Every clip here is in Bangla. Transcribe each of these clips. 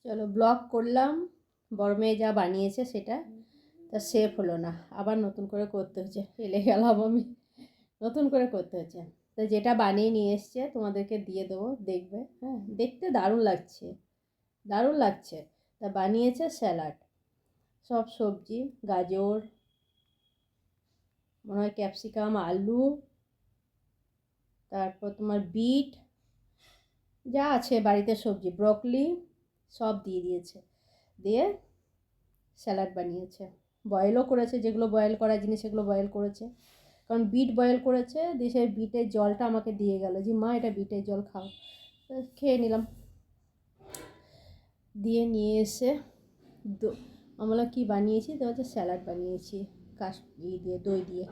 চলো ব্লগ করলাম, বড় মেয়ে যা বানিয়েছে সেটা তা সেফ হলো না, আবার নতুন করে করতে হচ্ছে, এলে গেলাম আমি, নতুন করে করতে হচ্ছে। তো যেটা বানিয়ে নিয়ে এসছে তোমাদেরকে দিয়ে দেবো, দেখবে। হ্যাঁ, দেখতে দারুণ লাগছে, দারুণ লাগছে। তা বানিয়েছে স্যালাড, সব সবজি, গাজর, মনে হয় ক্যাপসিকাম, আলু, তারপর তোমার বিট, যা আছে বাড়িতে সবজি, ব্রকলি, সব দিয়ে দিয়েছে, দিয়ে স্যালাড বানিয়েছে। বয়েলও করেছে, যেগুলো বয়েল করা জিনিস সেগুলো বয়েল করেছে, কারণ বিট বয়েল করেছে, দিয়ে সেই বিটের জলটা আমাকে দিয়ে গেল, যে মা এটা বিটের জল খাও। খেয়ে নিলাম, দিয়ে নিয়ে এসে আমরা কী বানিয়েছি, তো হচ্ছে স্যালাড বানিয়েছি দিয়ে দই দিয়ে।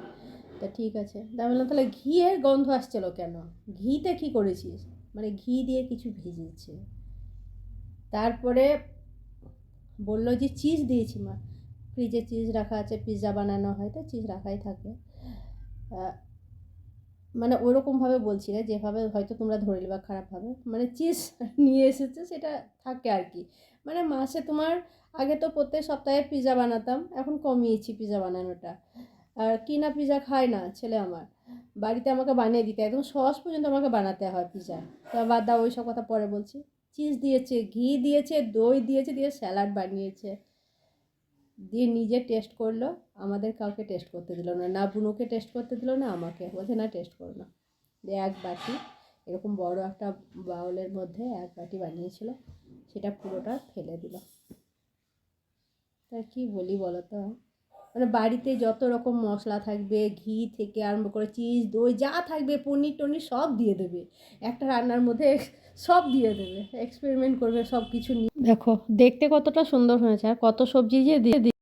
তা ঠিক আছে, তা বললাম তাহলে ঘিয়ের গন্ধ আসছিলো কেন, ঘিতে কী করেছিস, মানে ঘি দিয়ে কিছু ভেজেছে। তারপরে বললো যে চিজ দিয়েছি মা, ফ্রিজে চিজ রাখা আছে, পিৎজা বানানো হয় তো চিজ রাখাই থাকে। মানে ওরকমভাবে বলছি না, যেভাবে হয়তো তোমরা ধরে নেবা খারাপভাবে, মানে চিজ নিয়ে এসেছে সেটা থাকে আর কি। মানে মাসে তোমার আগে তো প্রত্যেক সপ্তাহে পিৎজা বানাতাম, এখন কমিয়েছি পিৎজা বানানোটা। আর কিনা পিৎজা খায় না ছেলে আমার, বাড়িতে আমাকে বানিয়ে দিতে, একদম সস পর্যন্ত আমাকে বানাতে হয় পিৎজা। তো বাদ দাও, ওই সব কথা পরে বলছি। চিজ দিয়েছে, ঘি দিয়েছে, দই দিয়েছে, দিয়ে স্যালাড বানিয়েছে, দিয়ে নিজে টেস্ট করলো, আমাদের কাউকে টেস্ট করতে দিল না, না বুনুকে টেস্ট করতে দিল না, আমাকে বলছে না টেস্ট করো না। দিয়ে এক বাটি, এরকম বড় একটা বাউলের মধ্যে এক বাটি বানিয়েছিল, সেটা পুরোটা ফেলে দিল। তা কী বলি বলো তো, মানে বাড়িতে যত রকম মশলা থাকবে, ঘি থেকে আরম্ভ করে চিজ, দই, যা থাকবে, পনির টনির সব দিয়ে দেবে একটা রান্নার মধ্যে, সব দিয়ে দেবে, এক্সপেরিমেন্ট করবে সব কিছু নিয়ে। দেখো দেখতে কতটা সুন্দর হয়েছে, আর কত সবজি যে দিয়ে